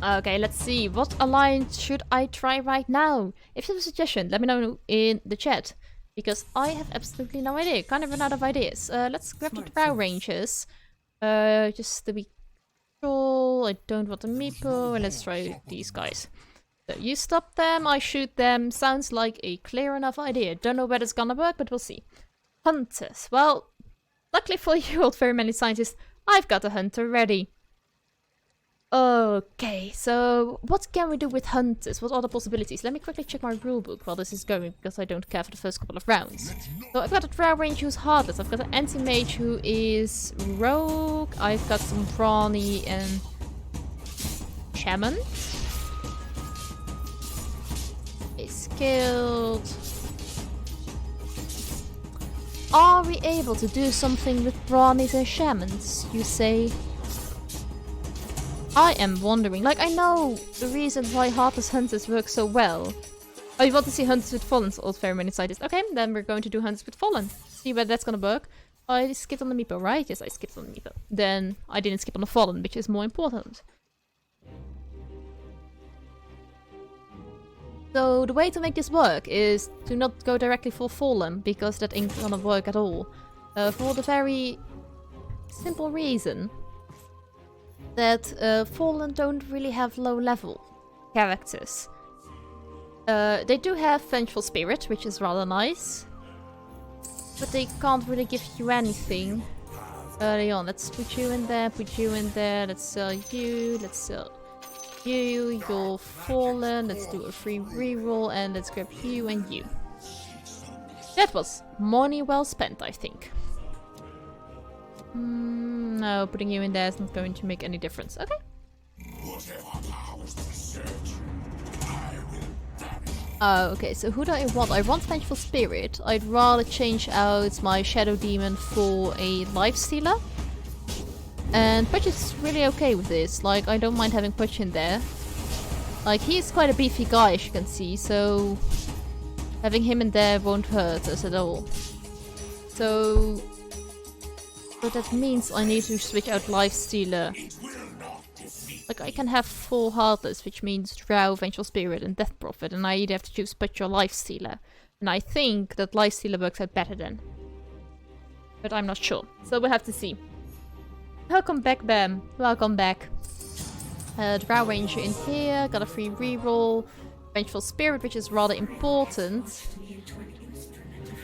Okay, let's see. What alliance should I try right now? If you have a suggestion, let me know in the chat. Because I have absolutely no idea. Kind of run out of ideas. Let's grab the Drow Rangers. Just to be sure. I don't want a meeple. And let's try these guys. So you stop them, I shoot them. Sounds like a clear enough idea. Don't know whether it's gonna work, but we'll see. Hunters. Well, luckily for you, old very many scientists, I've got a hunter ready. Okay, so what can we do with hunters? What are the possibilities? Let me quickly check my rulebook while this is going, because I don't care for the first couple of rounds. So I've got a Drow Range who's Heartless. I've got an Anti-Mage who is Rogue. I've got some Brawny and Shaman. A Skilled. Are we able to do something with Brawnies and Shamans, you say? I am wondering, like, I know the reason why Heartless Hunters work so well. Oh, you want to see Hunters with Fallen, old very many scientists. Okay, then we're going to do Hunters with Fallen. See whether that's gonna work. I skipped on the Meepo, right? Yes, I skipped on the Meepo. Then I didn't skip on the Fallen, which is more important. So the way to make this work is to not go directly for Fallen, because that ain't gonna work at all. For the very simple reason that Fallen don't really have low level characters. They do have Vengeful Spirit, which is rather nice. But they can't really give you anything early on. Let's put you in there, let's sell you, let's sell you, you're Fallen, let's do a free reroll, and let's grab you and you. That was money well spent, I think. No, putting you in there is not going to make any difference. Okay. Okay, so who do I want? I want Vengeful Spirit. I'd rather change out my Shadow Demon for a Life Stealer. And Pudge is really okay with this. Like, I don't mind having Pudge in there. Like, he's quite a beefy guy, as you can see, so having him in there won't hurt us at all. So that means I need to switch out Lifestealer. Like, I can have 4 Heartless, which means Drow, Vengeful Spirit, and Death Prophet, and I either have to choose Pudge or Lifestealer. And I think that Lifestealer works out better then. But I'm not sure, so we'll have to see. Welcome back, Bam. Welcome back. Drow Ranger in here, got a free reroll. Vengeful Spirit, which is rather important.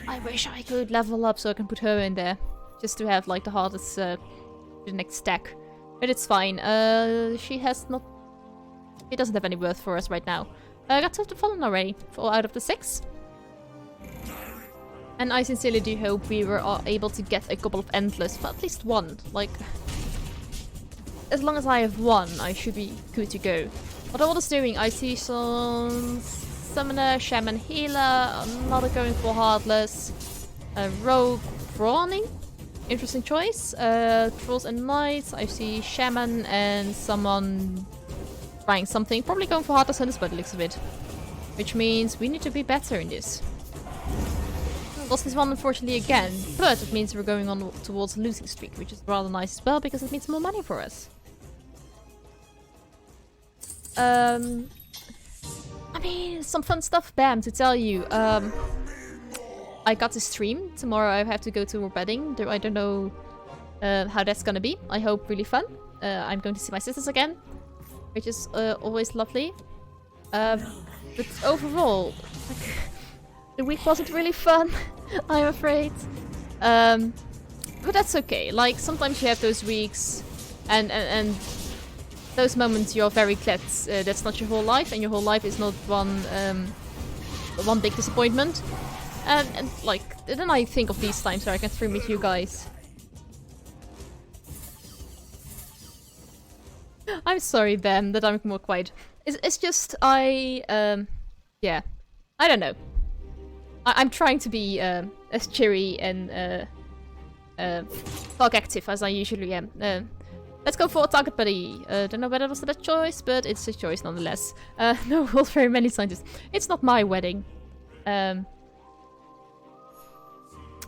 I wish I could level up so I can put her in there. Just to have, like, the hardest, the next stack. But it's fine. She has not... She doesn't have any worth for us right now. I got 2 of the Fallen already. 4 out of the 6. And I sincerely do hope we were able to get a couple of Endless. For at least 1. Like... As long as I have 1, I should be good to go. What I was doing, I see some... Summoner, Shaman, Healer. Another going for Heartless. Rogue, Brawny. Interesting choice. Trolls and Knights. I see Shaman and someone trying something. Probably going for Heartless Hunters by the looks of it. Which means we need to be better in this. Lost this one unfortunately again, but it means we're going on towards a losing streak, which is rather nice as well because it means more money for us. I mean, some fun stuff, Bam, to tell you. I got to stream. Tomorrow I have to go to a wedding. I don't know how that's gonna be. I hope really fun. I'm going to see my sisters again, which is always lovely. But overall, like, the week wasn't really fun, I'm afraid. But that's okay. Like, sometimes you have those weeks and those moments you're very glad that's not your whole life, and your whole life is not one big disappointment. And like, then I think of these times where I can stream with you guys. I'm sorry, Ben, that I'm more quiet. It's just yeah, I don't know. I'm trying to be as cheery and talk active as I usually am. Let's go for a target buddy. Don't know whether it was the best choice, but it's a choice nonetheless. No, well, very many scientists. It's not my wedding.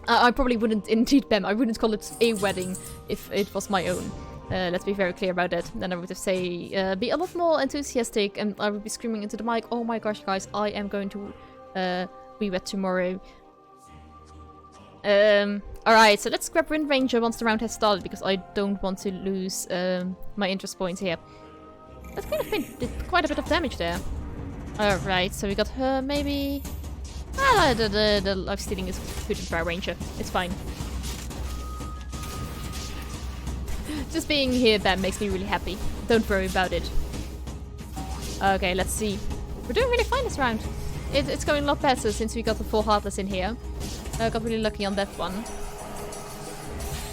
I probably wouldn't, indeed, Bem, I wouldn't call it a wedding if it was my own. Let's be very clear about that. Then I would have say, be a lot more enthusiastic, and I would be screaming into the mic, oh my gosh guys, I am going to be wet tomorrow. Alright, so let's grab Wind Ranger once the round has started, because I don't want to lose my interest points here. That kind of thing did quite a bit of damage there. Alright, so we got her, maybe... Ah, the life stealing is good in Dry Ranger. It's fine. Just being here, that makes me really happy. Don't worry about it. Okay, let's see. We're doing really fine this round. It's going a lot better since we got the 4 Heartless in here. Got really lucky on that one.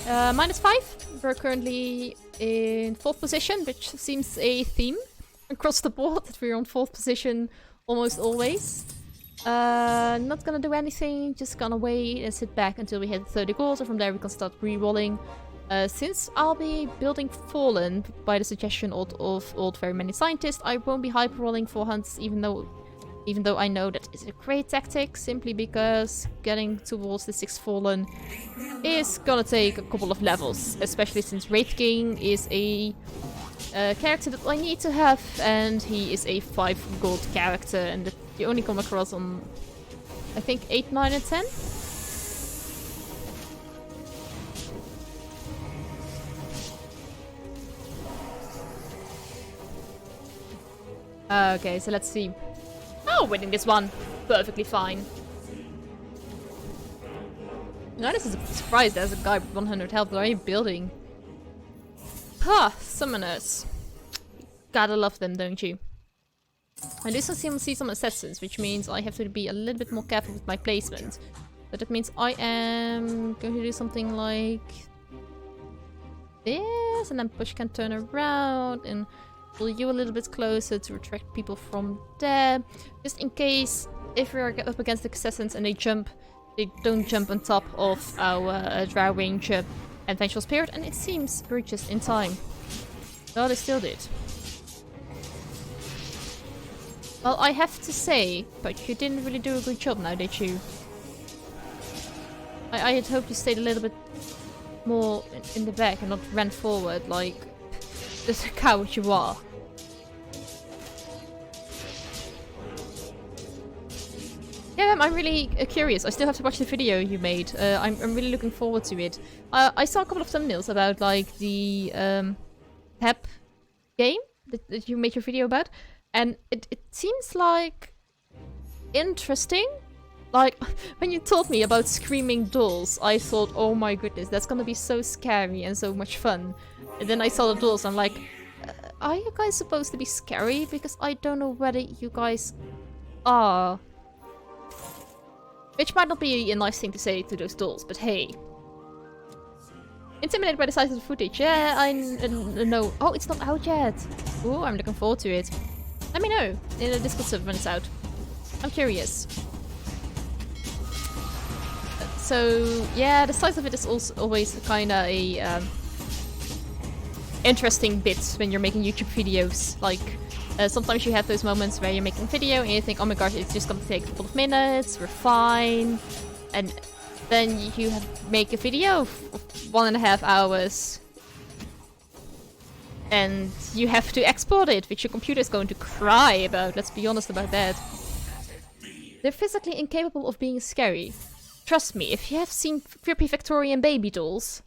-5. We're currently in 4th position, which seems a theme across the board, that we're on 4th position almost always. Not gonna do anything, just gonna wait and sit back until we hit 30 goals, and from there we can start re-rolling. Since I'll be building Fallen by the suggestion of very many scientists, I won't be hyper-rolling for hunts, even though I know that is a great tactic, simply because getting towards the 6th Fallen is gonna take a couple of levels, especially since Wraith King is a character that I need to have, and he is a 5 gold character, and that you only come across on, I think, 8, 9, and 10? Okay, so let's see. Oh, winning this one. Perfectly fine. Now this is a surprise, there's a guy with 100 health already building. Ha! Summoners. Gotta love them, don't you? I do see some assassins, which means I have to be a little bit more careful with my placement. But that means I am going to do something like this, and then push can turn around and pull you a little bit closer to attract people from there. Just in case, if we're up against the assassins and they don't jump on top of our Drow Ranger and Vengeful Spirit, and it seems we're just in time. No, they still did. Well, I have to say, but you didn't really do a good job now, did you? I had hoped you stayed a little bit more in the back and not ran forward like the coward you are. Yeah, I'm really curious. I still have to watch the video you made. I'm really looking forward to it. I saw a couple of thumbnails about like the TAP game that you made your video about, and it seems like interesting. Like, when you told me about screaming dolls, I thought, oh my goodness, that's gonna be so scary and so much fun. And then I saw the dolls, I'm like, are you guys supposed to be scary? Because I don't know whether you guys are. Which might not be a nice thing to say to those dolls, but hey. Intimidated by the size of the footage. Yeah, I know. Oh, it's not out yet. Ooh, I'm looking forward to it. Let me know in the Discord server when it's out. I'm curious. So, yeah, the size of it is also always kind of a interesting bit when you're making YouTube videos. Like, sometimes you have those moments where you're making a video and you think, oh my gosh, it's just gonna take a couple of minutes, we're fine. And then you make a video of 1.5 hours. And you have to export it, which your computer is going to cry about. Let's be honest about that. They're physically incapable of being scary. Trust me, if you have seen creepy Victorian baby dolls,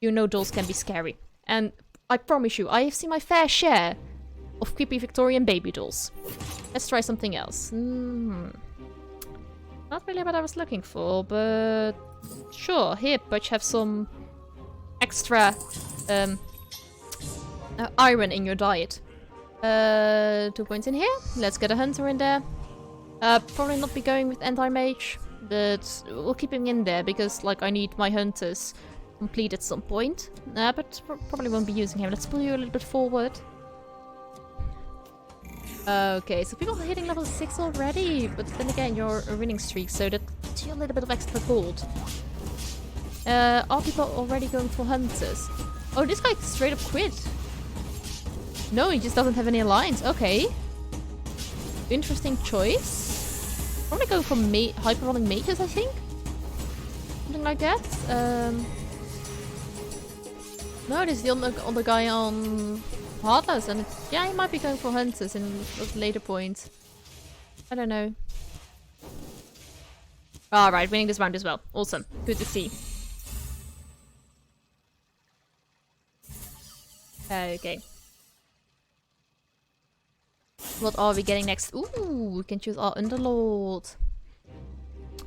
you know dolls can be scary. And I promise you, I have seen my fair share of creepy Victorian baby dolls. Let's try something else. Not really what I was looking for, but sure. Here, but you have some extra iron in your diet. 2 points in here. Let's get a hunter in there. Probably not be going with Anti-Mage, but we'll keep him in there because, like, I need my hunters complete at some point. But probably won't be using him. Let's pull you a little bit forward. Okay, so people are hitting level 6 already, but then again, you're a winning streak, so that gives you a little bit of extra gold. Are people already going for hunters? Oh, this guy straight up quit. No, he just doesn't have any alliance. Okay. Interesting choice. Probably go for hyper-rolling mages, I think. Something like that. No, this is the other guy on Heartless, and yeah, he might be going for Hunters in a later point. I don't know. Alright, winning this round as well. Awesome. Good to see. Okay. What are we getting next? Ooh, we can choose our Underlord.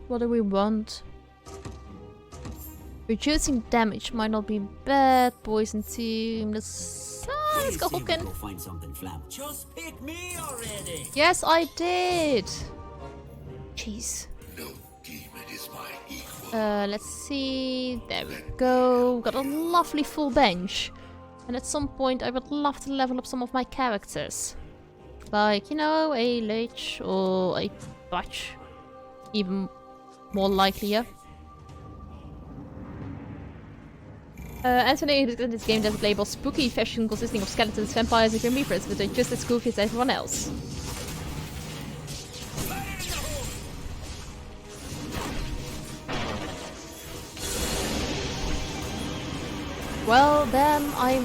What do we want? Reducing damage might not be bad. Poison team. Let's go Hawken. Just pick me already. Yes, I did. Jeez. No demon is my equal. Let's see. There we go. Got a lovely full bench. And at some point I would love to level up some of my characters. Like, you know, a Lich or a Butch. Even more likelier. Anthony in this game does a playable spooky fashion consisting of skeletons, vampires, and grim reapers, but they're just as goofy as everyone else. Well, then I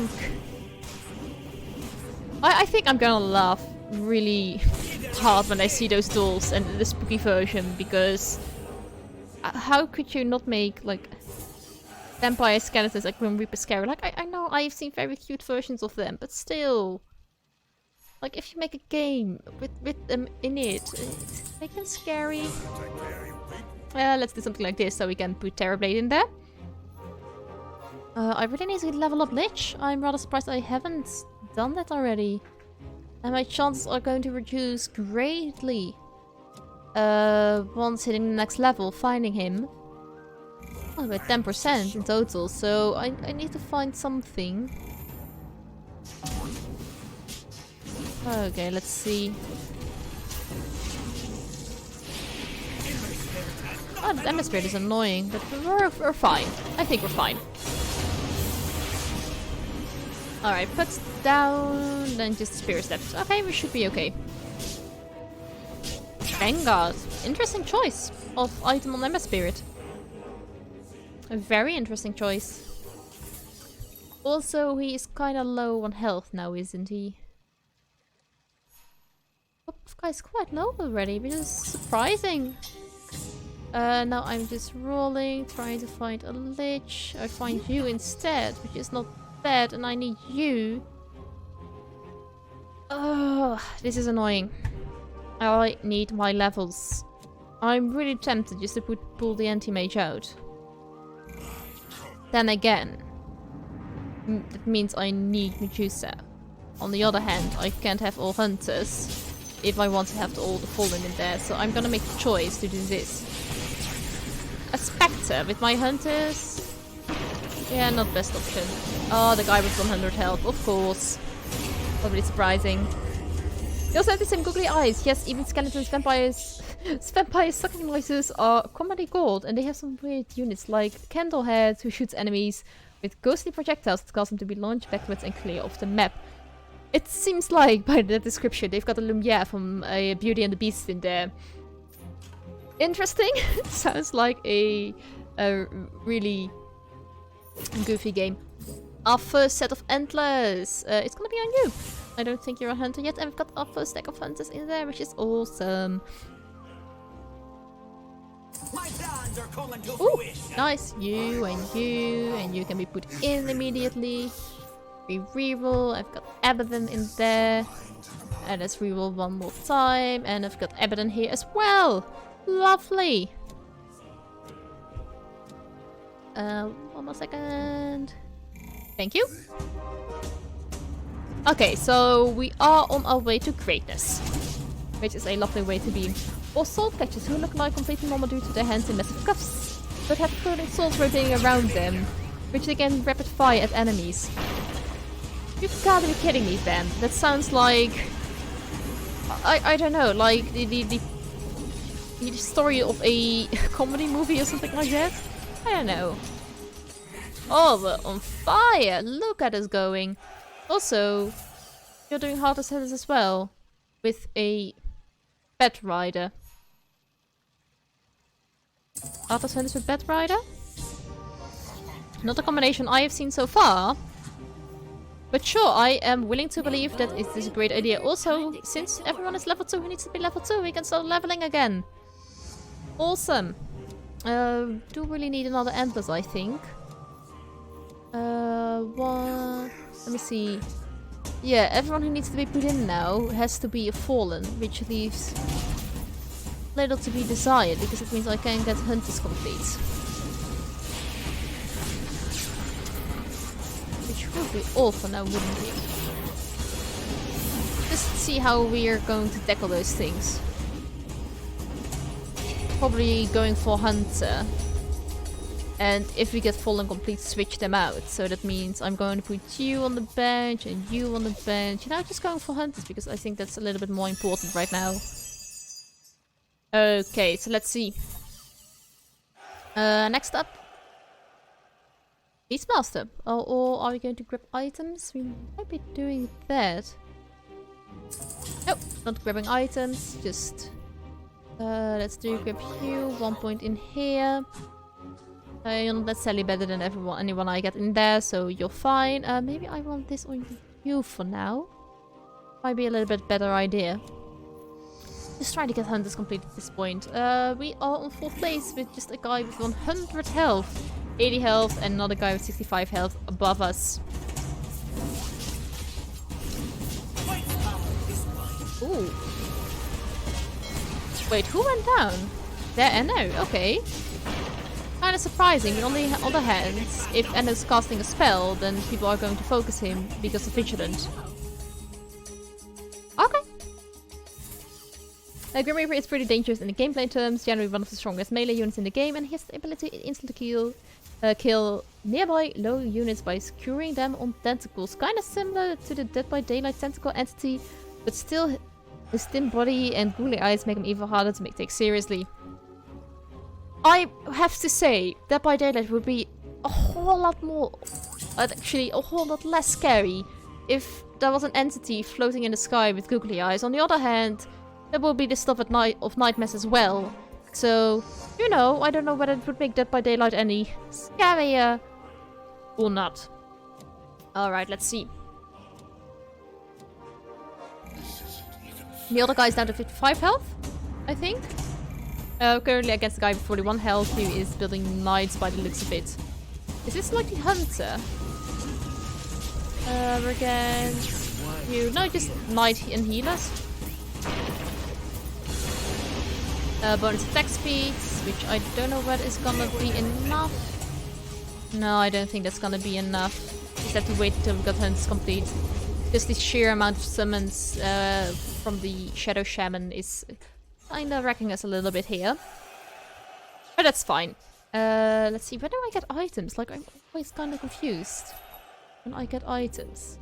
think I'm gonna laugh really hard when I see those dolls and the spooky version, because how could you not make, like, vampire skeletons like Grim Reaper scary? Like, I know I've seen very cute versions of them, but still. Like, if you make a game with them in it, make them scary. Let's do something like this so we can put Terrorblade in there. I really need to level up Lich. I'm rather surprised I haven't done that already. And my chances are going to reduce greatly. Once hitting the next level, finding him. Oh, about 10% in total, so I need to find something. Okay, let's see. Oh, the Ember Spirit is annoying, but we're fine. I think we're fine. Alright, puts down, then just Spirit Steps. Okay, we should be okay. Vanguard. Interesting choice of item on Ember Spirit. A very interesting choice. Also, he is kind of low on health now, isn't he? Oh, this guy's quite low already, which is surprising. Now I'm just rolling, trying to find a Lich. I find you instead, which is not bad, and I need you. Oh, this is annoying. I need my levels. I'm really tempted just to pull the anti-mage out. Then again, that means I need Medusa. On the other hand, I can't have all hunters if I want to have all the fallen in there, so I'm gonna make the choice to do this. A Spectre with my hunters? Yeah, not best option. Oh, the guy with 100 health, of course. Probably surprising. They also have the same googly eyes. Yes, even skeletons, vampires... vampire sucking noises are comedy gold, and they have some weird units like Candlehead, who shoots enemies with ghostly projectiles that cause them to be launched backwards and clear off the map. It seems like, by the description, they've got a Lumiere from Beauty and the Beast in there. Interesting. Sounds like a really goofy game. Our first set of antlers. It's gonna be on you. I don't think you're a hunter yet, and we've got our first stack of hunters in there, which is awesome. Ooh, nice. You and you can be put in immediately. We reroll. I've got Abaddon in there. And let's reroll one more time. And I've got Abaddon here as well. Lovely. One more second. Thank you. Okay, so we are on our way to greatness, which is a lovely way to be. Or soul catchers who look like completely normal due to their hands in massive cuffs, but have floating souls rotating around them, which they can rapid fire at enemies. You gotta be kidding me, Ben. That sounds like... I don't know, like the story of a comedy movie or something like that? I don't know. Oh, we're on fire! Look at us going! Also, you're doing Heartless Headers as well, with a Bat Rider. Heartless Headers with Bat Rider? Not a combination I have seen so far, But sure, I am willing to believe that it is a great idea. Also, since everyone is level 2 who needs to be level 2, we can start leveling again. Awesome. Do really need another Endless, I think. What? Let me see. Yeah, everyone who needs to be put in now has to be a Fallen, which leaves little to be desired, because it means I can get Hunters complete. Which would be all for now, wouldn't it? Just see how we are going to tackle those things. Probably going for Hunter. And if we get Fallen complete, switch them out. So that means I'm going to put you on the bench and you on the bench. You know, just going for Hunters because I think that's a little bit more important right now. Okay, so let's see. Next up. Beastmaster. Or are we going to grab items? We might be doing that. Nope, not grabbing items. Just... let's do grab you. 1 point in here. You're not necessarily better than anyone I get in there, so you're fine. Maybe I want this on you for now. Might be a little bit better idea. Just trying to get Hunters complete at this point. We are on 4th place with just a guy with 100 health, 80 health, and another guy with 65 health above us. Ooh. Wait, who went down? There, Enno. Okay. Kind of surprising. On the other hand, if Enno's casting a spell, then people are going to focus him because of Vigilant. Okay. Grim Reaper is pretty dangerous in the gameplay terms, generally one of the strongest melee units in the game, and he has the ability to instantly kill nearby low units by skewering them on tentacles. Kind of similar to the Dead by Daylight tentacle entity, but still his thin body and googly eyes make him even harder to take seriously. I have to say, Dead by Daylight would be a whole lot more, actually a whole lot less scary if there was an entity floating in the sky with googly eyes. On the other hand, there will be the stuff at night of nightmares as well. So, you know, I don't know whether it would make Dead by Daylight any scarier or not. Alright, let's see. The other guy's down to 55 health, I think. Currently against the guy with 41 health who is building knights by the looks of it. Is this like the Hunter? We're against you. No, just knight and healers. Bonus attack speeds, which I don't know whether is gonna be enough. No, I don't think that's gonna be enough. Just have to wait until we got Hunters complete. Just the sheer amount of summons from the Shadow Shaman is kinda wrecking us a little bit here. But that's fine. Let's see, when do I get items? Like, I'm always kinda confused when I get items.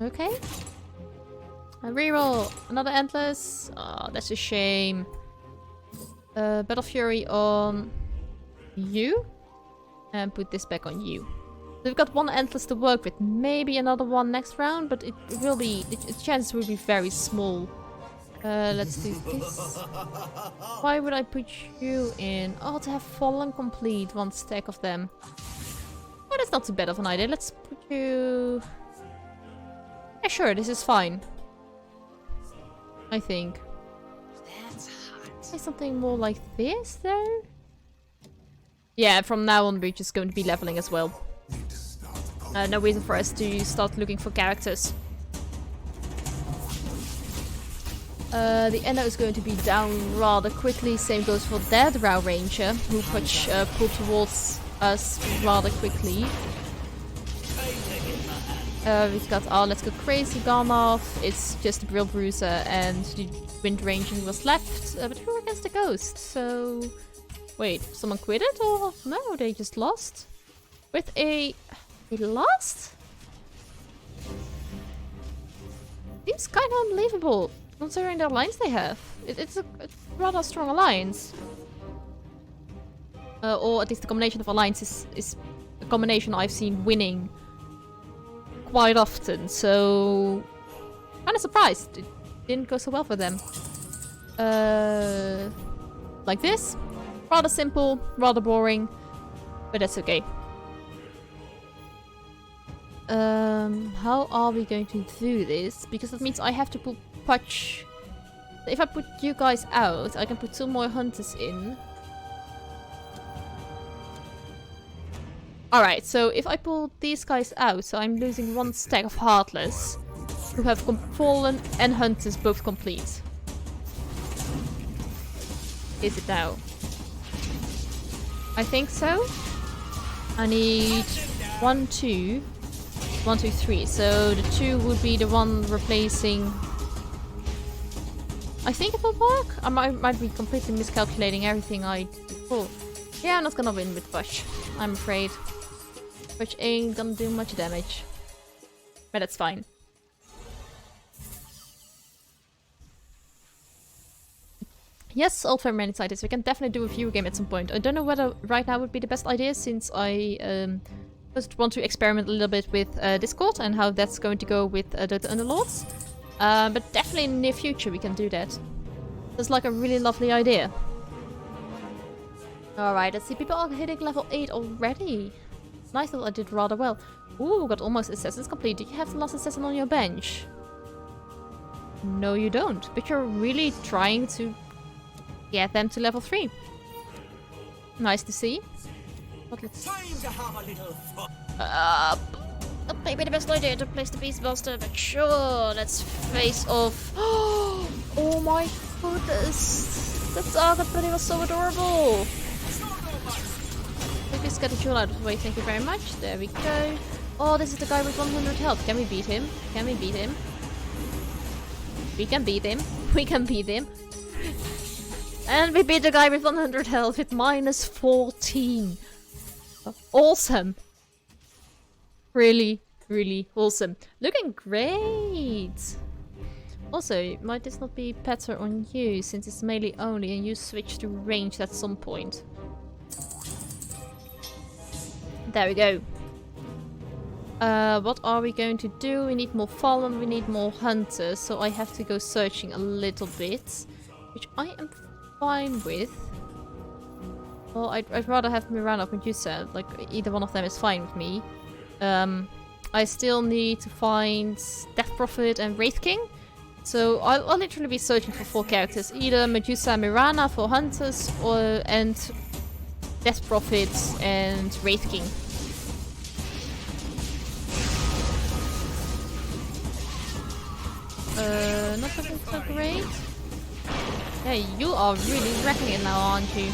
Okay. Reroll another Endless. Oh, that's a shame. Battle Fury on you. And put this back on you. So we've got one Endless to work with. Maybe another one next round, but it will be... the chances will be very small. Let's do this. Why would I put you in? Oh, to have Fallen complete. 1 stack of them. Oh, that's not too bad of an idea. Let's put you... Yeah, sure, this is fine. I think. That's hot. Say something more like this, though? Yeah, from now on we're just going to be leveling as well. No reason for us to start looking for characters. The Enno is going to be down rather quickly. Same goes for that Drow Ranger, who pulled towards us rather quickly. We've got our Let's Go Crazy gone off. It's just the Brill Bruiser and the Wind Ranger who was left. But who against the Ghost? So... wait, someone quit it or... no, they just lost? With a... they lost? Seems kind of unbelievable, considering the alliance they have. It's a rather strong alliance. Or at least the combination of alliances is a combination I've seen winning quite often, so... kind of surprised it didn't go so well for them. Like this. Rather simple, rather boring. But that's okay. How are we going to do this? Because that means I have to put patch. If I put you guys out, I can put 2 more hunters in. Alright, so if I pull these guys out, so I'm losing 1 stack of Heartless, who have Fallen and Hunters both complete. Is it now? I think so. I need 1, 2. 1, 2, 3. So the 2 would be the one replacing. I think it will work. I might be completely miscalculating everything I did before. Yeah, I'm not gonna win with Push, I'm afraid. Push ain't gonna do much damage. But that's fine. Yes, Old Fair Manicitis. We can definitely do a view game at some point. I don't know whether right now would be the best idea, since I just want to experiment a little bit with Discord and how that's going to go with Dota Underlords. But definitely in the near future we can do that. That's like a really lovely idea. Alright, let's see. People are hitting level 8 already. It's nice that I did rather well. Ooh, got almost assassins complete. Do you have the last assassin on your bench? No, you don't. But you're really trying to get them to level 3. Nice to see. But let's... maybe the best idea to place the Beastmaster, but sure, let's face off. Oh my goodness! The target buddy was so adorable! Maybe let's get the jewel out of the way, thank you very much. There we go. Oh, this is the guy with 100 health. Can we beat him? Can we beat him? We can beat him. We can beat him. And we beat the guy with 100 health with minus 14. Awesome. Really, really awesome. Looking great. Also, might this not be better on you, since it's melee only and you switch to ranged at some point. There we go. What are we going to do? We need more fallen, we need more hunters, so I have to go searching a little bit, which I am fine with. Well, I'd rather have Mirana or Medusa, like either one of them is fine with me. I still need to find Death Prophet and Wraith King, so I'll literally be searching for 4 characters, either Medusa and Mirana for hunters, and Death Prophet and Wraith King. Not looking so great. Hey, you are really wrecking it now, aren't you?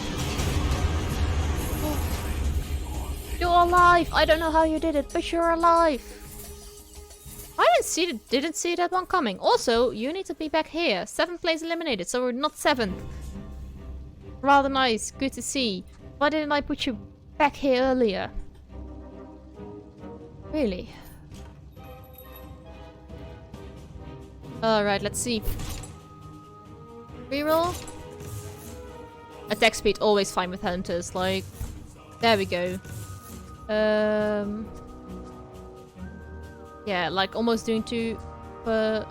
Oh. You're alive! I don't know how you did it, but you're alive! I didn't see that one coming. Also, you need to be back here. 7th place eliminated, so we're not 7th. Rather nice, good to see. Why didn't I put you back here earlier? Really? Alright, let's see. Reroll. Attack speed, always fine with hunters. Like, there we go. Yeah, like almost doing 2 per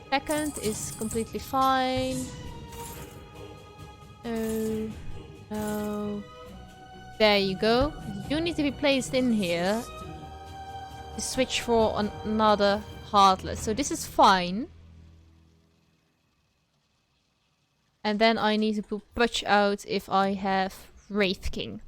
second is completely fine. No. There you go. You need to be placed in here to switch for another Heartless. So this is fine. And then I need to put Butch out if I have Wraith King.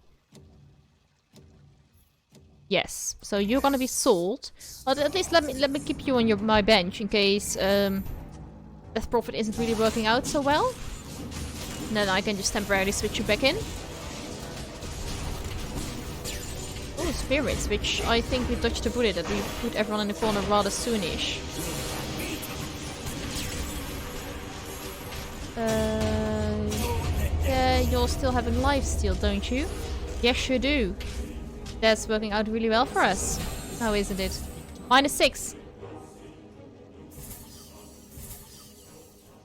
Yes. So you're gonna be sold. But at least let me keep you on my bench in case Death Prophet isn't really working out so well. And then I can just temporarily switch you back in. Oh, spirits, which I think we dodged a bullet that we put everyone in the corner rather soonish. Yeah, you're still having lifesteal, don't you? Yes, you do. That's working out really well for us. How isn't it? -6.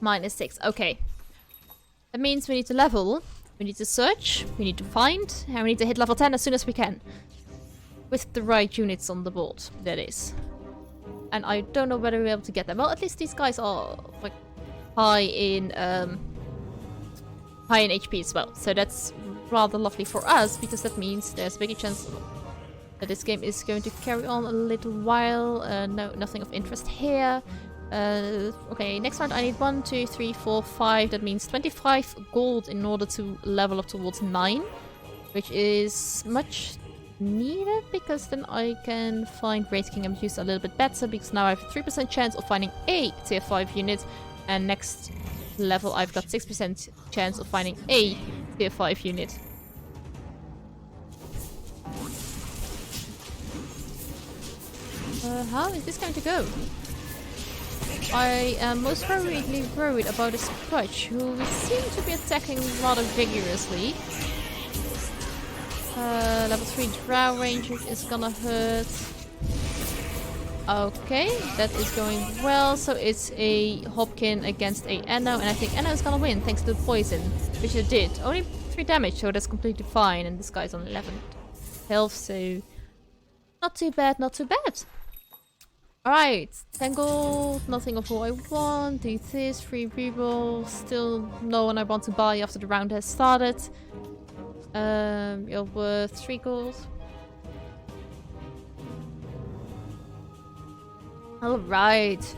-6, okay. That means we need to level, we need to search, we need to find, and we need to hit level 10 as soon as we can. With the right units on the board, that is. And I don't know whether we'll be able to get them. Well, at least these guys are like high in high in HP as well. So that's rather lovely for us, because that means there's a bigger chance that this game is going to carry on a little while. No, nothing of interest here. Okay, next round I need 1, 2, 3, 4, 5. That means 25 gold in order to level up towards 9. Which is much needed, because then I can find Wraith King and Medusa a little bit better, because now I have a 3% chance of finding a tier 5 unit, and next level I've got 6% chance of finding a tier 5 unit. How is this going to go? I am most worried about a Scrutch, who seem to be attacking rather vigorously. Level 3 Drow Ranger is gonna hurt. Okay, that is going well. So it's a Hopkin against a Enno, and I think Enno is gonna win thanks to the poison, which it did. Only 3 damage, so that's completely fine, and this guy's on 11 health, so not too bad, not too bad. Alright, 10 gold, nothing of what I want. Do this, 3 reroll. Still no one I want to buy after the round has started. You're worth 3 gold. Alright.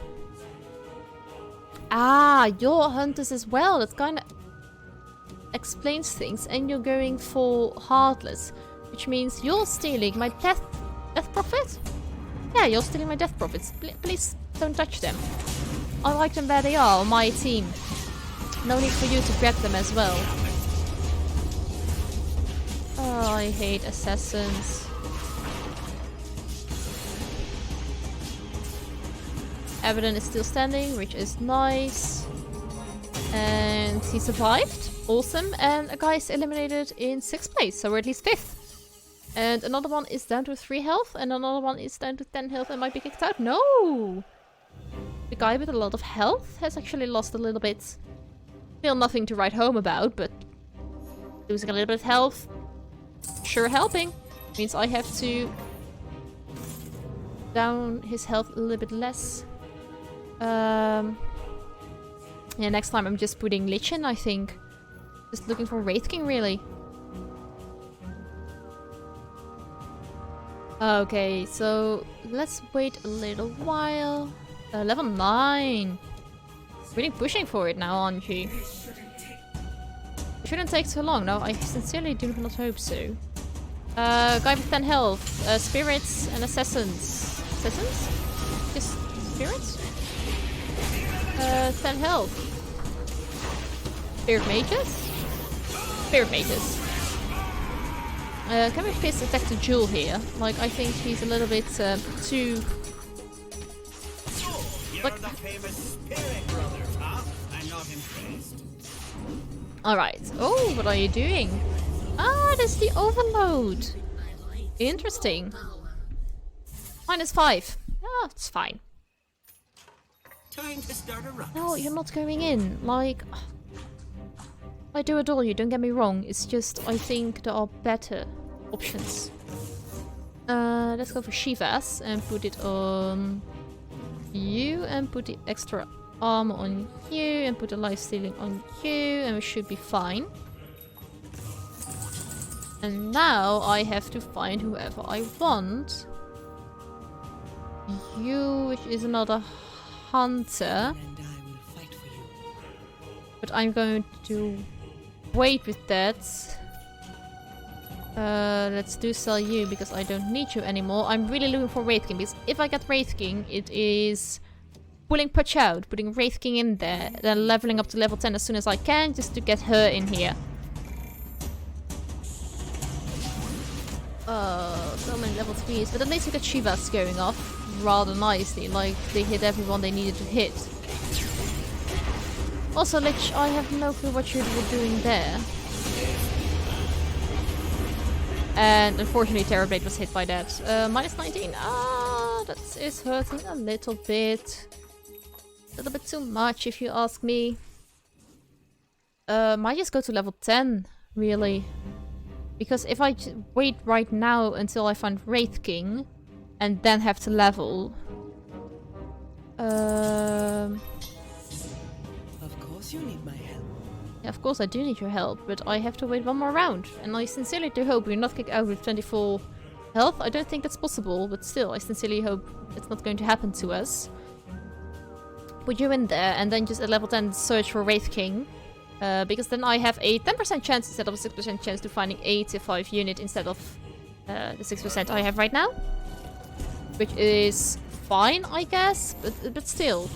Ah, you're hunters as well. That kind of explains things. And you're going for Heartless, which means you're stealing my death profit? Yeah, you're stealing my death profits. Please don't touch them. I like them where they are on my team. No need for you to grab them as well. Oh, I hate assassins. Abaddon is still standing, which is nice. And he survived. Awesome. And a guy is eliminated in 6th place, so we're at least 5th. And another one is down to 3 health, and another one is down to 10 health and might be kicked out. No! The guy with a lot of health has actually lost a little bit. Still nothing to write home about, but losing a little bit of health, sure helping. Means I have to down his health a little bit less. Yeah, next time I'm just putting Lich in, I think. Just looking for Wraith King, really. Okay, so let's wait a little while. Level 9. Really pushing for it now, aren't you? It shouldn't take too long. No, I sincerely do not hope so. Guy with 10 health. Spirits and assassins. Assassins? Just spirits? 10 health. Spirit mages? Spirit mages. Can we please attack the Jewel here? Like, I think he's a little bit too... Like... Alright. Oh, what are you doing? Ah, that's the overload. Interesting. -5. Ah, it's fine. Time to start a ruckus. No, you're not going in. Like... I do adore you, don't get me wrong. It's just, I think there are better options. Let's go for Shivas and put it on you, and put the extra armor on you, and put the life stealing on you, and we should be fine. And now I have to find whoever I want. You, which is another hunter. But I'm going to wait with that. Let's do sell you, because I don't need you anymore. I'm really looking for Wraith King, because if I get Wraith King, it is pulling Putch out, putting Wraith King in there, then leveling up to level 10 as soon as I can, just to get her in here. So many level 3s, but at least we got Shivas going off rather nicely, like they hit everyone they needed to hit. Also, Lich, I have no clue what you were doing there. And unfortunately, Terrorblade was hit by that. -19. Ah, that is hurting a little bit. A little bit too much, if you ask me. Might just go to level 10, really. Because if I wait right now until I find Wraith King, and then have to level... Of course you need my help. Yeah, of course I do need your help, but I have to wait one more round. And I sincerely do hope we're not kicked out with 24 health. I don't think that's possible, but still, I sincerely hope it's not going to happen to us. Put you in there, and then just at level 10 search for Wraith King. Because then I have a 10% chance instead of a 6% chance to finding a tier 5 unit instead of the 6% I have right now. Which is fine, I guess, but still.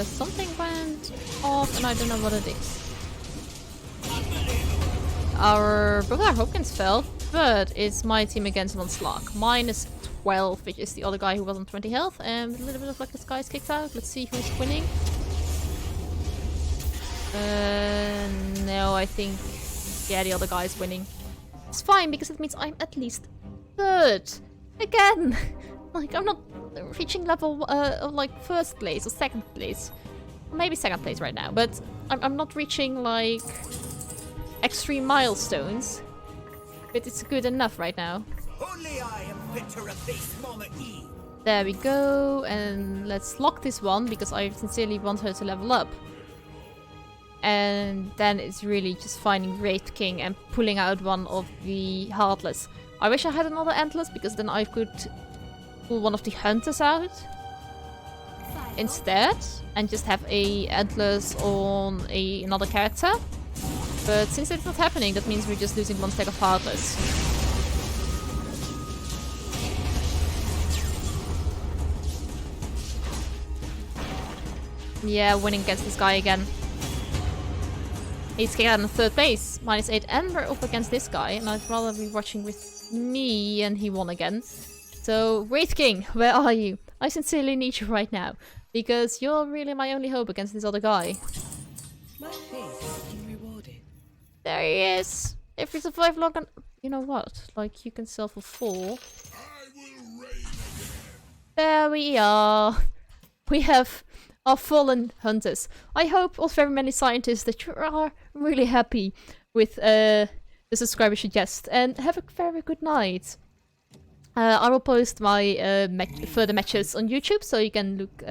Something went off and I don't know what it is. Our brother Hopkins fell, but it's my team against one slug. Minus 12, which is the other guy who was on 20 health, and a little bit of like this guy's kicked out. Let's see who's winning. No, I think, yeah, the other guy's winning. It's fine because it means I'm at least third again. Like I'm not reaching level of like first place or second place, or maybe second place right now, but I'm not reaching like extreme milestones. But it's good enough right now. Only I am fit to replace Mama E. There we go, and let's lock this one because I sincerely want her to level up. And then it's really just finding Wraith King and pulling out one of the Heartless. I wish I had another Antlers because then I could pull one of the Hunters out instead and just have a Antlers on another character. But since it's not happening, that means we're just losing one stack of Heartless. Yeah, winning against this guy again. He's kicked out in third place, minus 8, and we're up against this guy, and I'd rather be watching with me, and he won again. So, Wraith King, where are you? I sincerely need you right now, because you're really my only hope against this other guy. My faith has been rewarded. There he is! If we survive long enough... You know what? Like, you can sell for 4. I will reign again. There we are! We have our fallen hunters. I hope also very many scientists that you are really happy with the subscriber suggest, and have a very good night. I will post my further matches on YouTube, so you can look,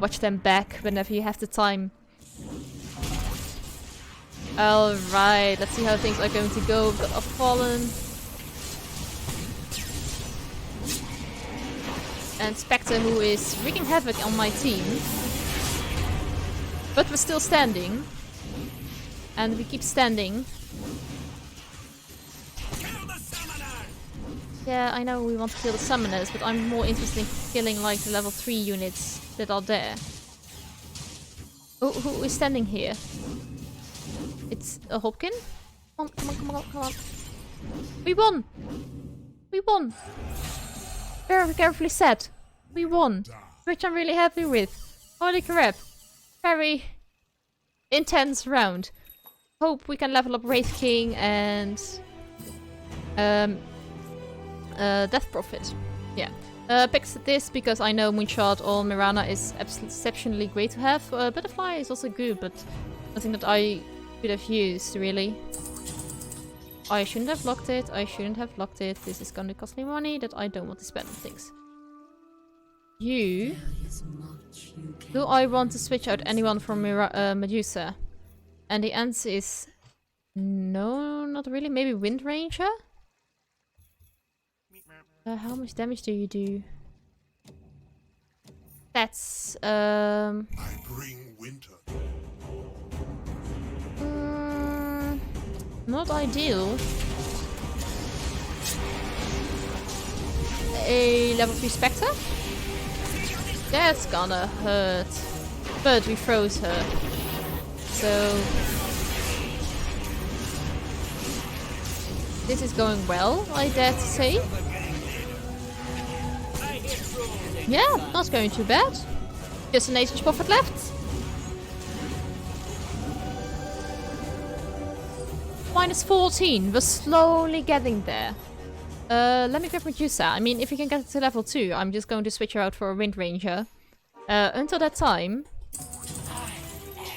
watch them back whenever you have the time. Alright, let's see how things are going to go. We've got a fallen. And Spectre, who is wreaking havoc on my team. But we're still standing. And we keep standing. Yeah, I know we want to kill the summoners, but I'm more interested in killing like the level 3 units that are there. Who is standing here? It's a Hopkin? Come on, come on, come on, come on. We won! We won! Very carefully said. We won. Which I'm really happy with. Holy crap. Very intense round. Hope we can level up Wraith King and Death Prophet. Yeah. Picked this because I know Moonshot or Mirana is exceptionally great to have. Butterfly is also good, but nothing that I could have used, really. I shouldn't have locked it. I shouldn't have locked it. This is going to cost me money that I don't want to spend on things. You... Do I want to switch out anyone from Medusa? And the answer is... No, not really. Maybe Wind Ranger? How much damage do you do? That's... I bring winter. Not ideal. A level 3 Spectre? That's gonna hurt. But we froze her. So... This is going well, I dare to say. Yeah, not going too bad. Just an Nature's Prophet left. Minus 14. We're slowly getting there. Let me grab Medusa. I mean, if we can get to level 2, I'm just going to switch her out for a Wind Ranger. Until that time,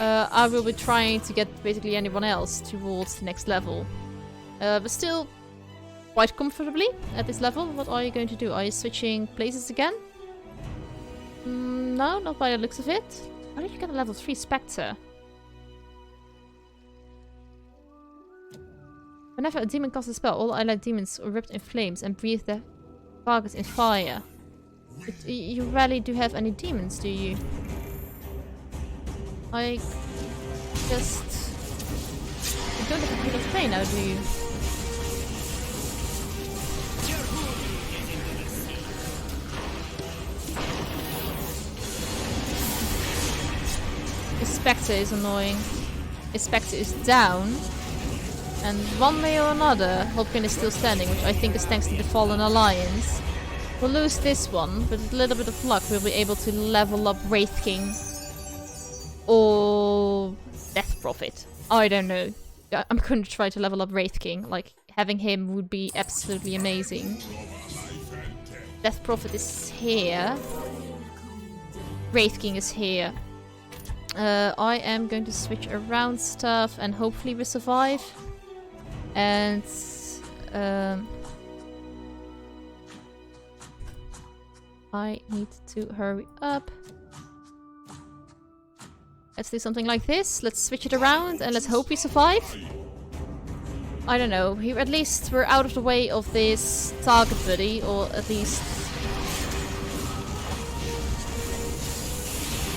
I will be trying to get basically anyone else towards the next level. But still quite comfortably at this level. What are you going to do? Are you switching places again? No, not by the looks of it. How did you get a level 3 Spectre? Whenever a demon casts a spell, all allied demons erupt in flames and breathe their targets in fire. But you rarely do have any demons, do you? I just... You don't have a bit of pain now, do you? The Spectre is annoying. The Spectre is down. And one way or another, Hulkkin is still standing, which I think is thanks to the Fallen Alliance. We'll lose this one, but with a little bit of luck we'll be able to level up Wraith King. Or... Death Prophet. I don't know. I'm going to try to level up Wraith King. Like, having him would be absolutely amazing. Death Prophet is here. Wraith King is here. I am going to switch around stuff and hopefully we survive. And I need to hurry up. Let's do something like this. Let's switch it around and let's hope we survive. I don't know. Here at least we're out of the way of this target buddy, or at least...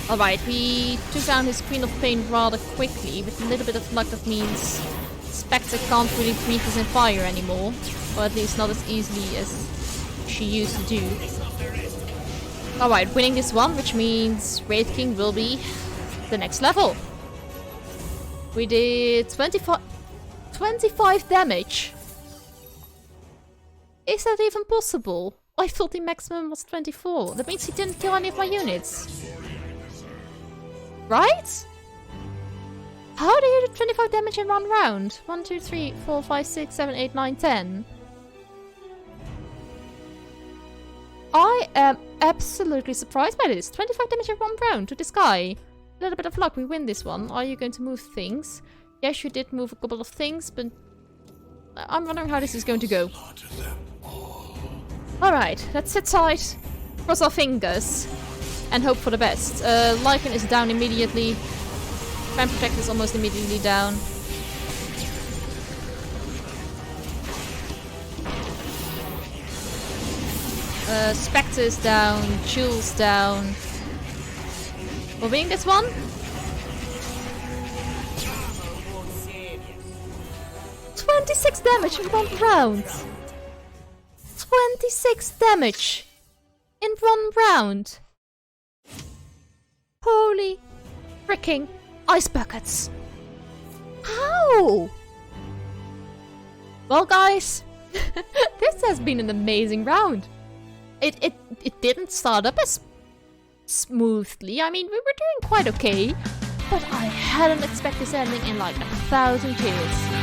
Alright, we took down his Queen of Pain rather quickly. With a little bit of luck that means Spectre can't really breathe us in fire anymore. Or at least not as easily as she used to do. Alright, winning this one, which means Wraith King will be the next level. We did 25 damage. Is that even possible? I thought the maximum was 24. That means he didn't kill any of my units. Right? How do you do 25 damage in one round? 1, 2, 3, 4, 5, 6, 7, 8, 9, 10. I am absolutely surprised by this. 25 damage in one round to this guy. A little bit of luck, we win this one. Are you going to move things? Yes, you did move a couple of things, but I'm wondering how this is going to go. Alright, let's sit tight, cross our fingers, and hope for the best. Lycan is down immediately. Crime Protector is almost immediately down. Spectre is down, Jules down. We're winning this one? 26 damage in one round! 26 damage in one round! Holy freaking ice buckets! How? Well guys, this has been an amazing round. It didn't start up as smoothly. I mean, we were doing quite okay, but I hadn't expected this ending in like 1,000 years.